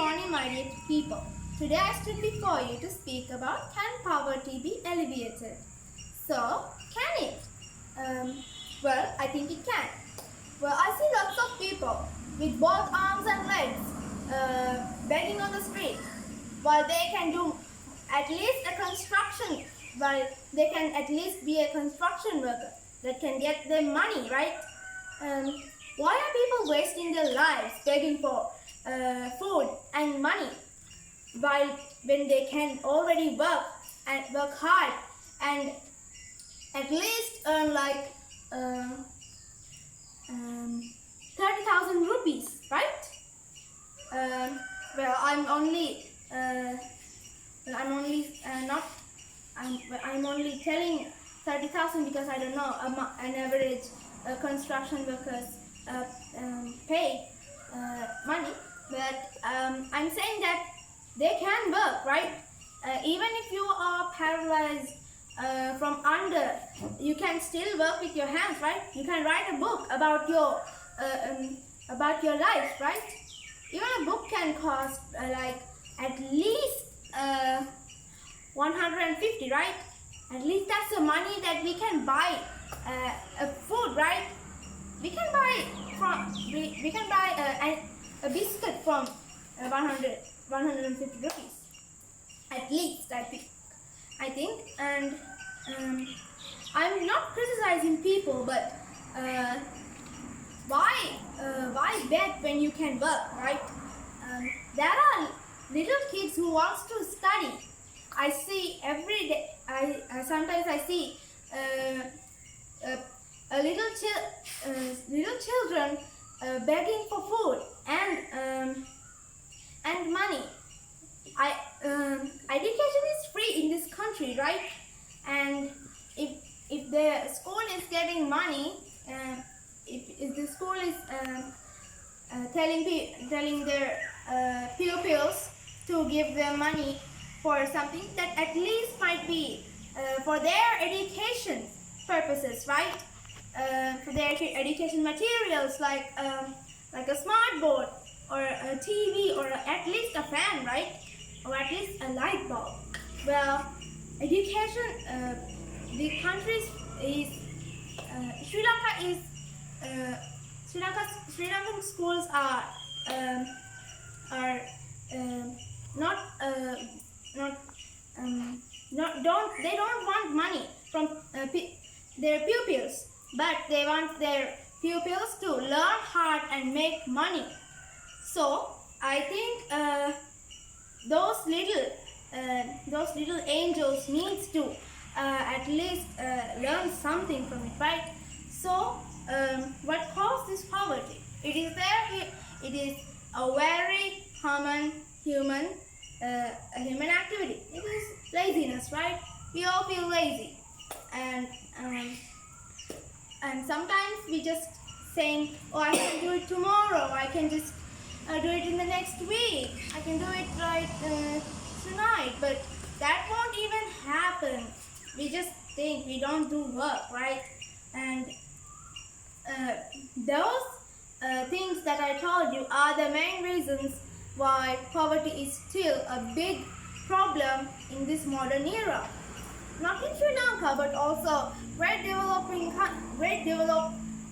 morning, my dear people. Today I stood before you to speak about can poverty be alleviated? So, can it? Well, I think it can. Well, I see lots of people with both arms and legs begging on the street, while they can do at least a construction, while they can at least be a construction worker that can get them money, right? Why are people wasting their lives begging for food and money while when they can already work and work hard and at least earn like 30,000 rupees, right? Well, I'm only telling 30,000 because I don't know an average construction workers pay money, but I'm saying that they can work, right? Even if you are paralyzed from under, you can still work with your hands, right? You can write a book about your life, right? Even a book can cost like at least 150, right? At least that's the money that we can buy food, right? We can buy a biscuit from 150 rupees. At least I think, and I'm not criticizing people, but why beg when you can work, right? There are little kids who wants to study. I see every day. Sometimes I see little children begging for food and money. Education is free in this country, right? And if the school is getting money, if the school is telling their pupils to give them money for something that at least might be for their education purposes, right? For their education materials like a smart board or a TV or at least a fan, right? Or at least a light bulb. Well, education, the country is Sri Lankan schools are they don't want money from their pupils, but they want their pupils to learn hard and make money. So I think those little angels needs to at least learn something from it, right? So what caused this poverty? It is there. It is a very common human activity. It is laziness, right? We all feel lazy, and sometimes we just saying, oh, I can do it tomorrow. I can just do it in the next week. I can do it right tonight, but that won't even happen. We just think, we don't do work, right? And those things that I told you are the main reasons why poverty is still a big problem in this modern era. Not in Sri Lanka, but also great developed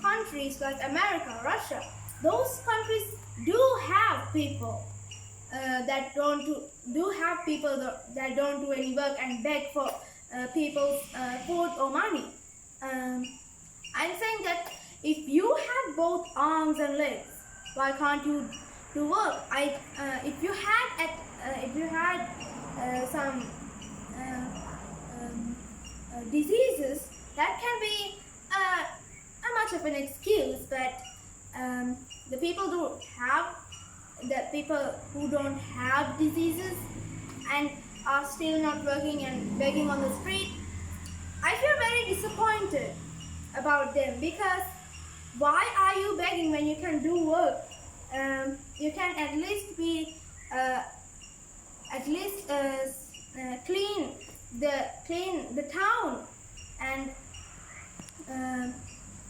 countries like America, Russia. Those countries do have people that don't do any work and beg for people's food or money. I'm saying that if you have both arms and legs, why can't you do work? If you had some diseases, that can be much of an excuse, but the people who don't have diseases and are still not working and begging on the street, I feel very disappointed about them, because why are you begging when you can do work? You can at least clean the town, and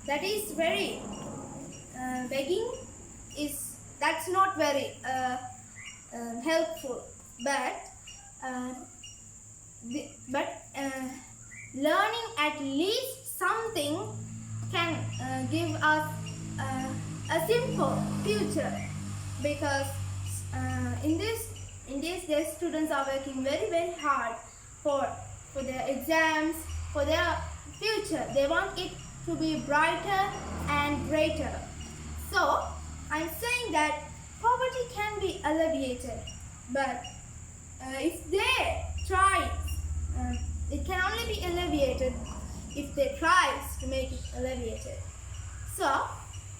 that is very begging. That's not very helpful, but uh, learning at least something can give us a simple future, because in these days students are working very hard for their exams, for their future. They want it to be brighter and greater. So I'm saying that poverty can be alleviated, but if they try, it can only be alleviated if they try to make it alleviated. So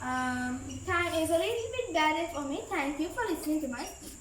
time is a little bit bad for me. Thank you for listening to my speech.